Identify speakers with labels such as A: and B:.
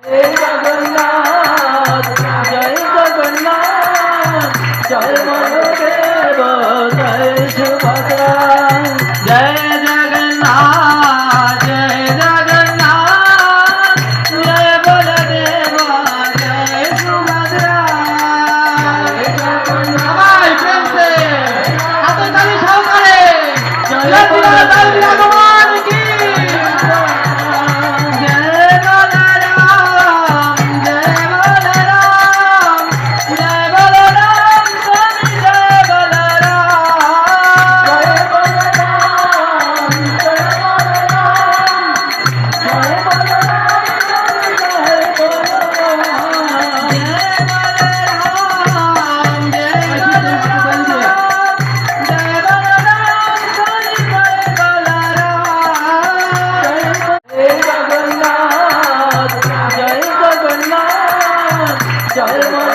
A: जय जगन्नाथ जय जगन्नाथ जय बलदेव जय सुभद्रा जय जगन्नाथ जय जगन्नाथ जय बलदेव जय सुभद्रा
B: সবাই প্রেম से হাতে তালি সহকারে
A: जय
B: জয় ভগবান কি
A: जय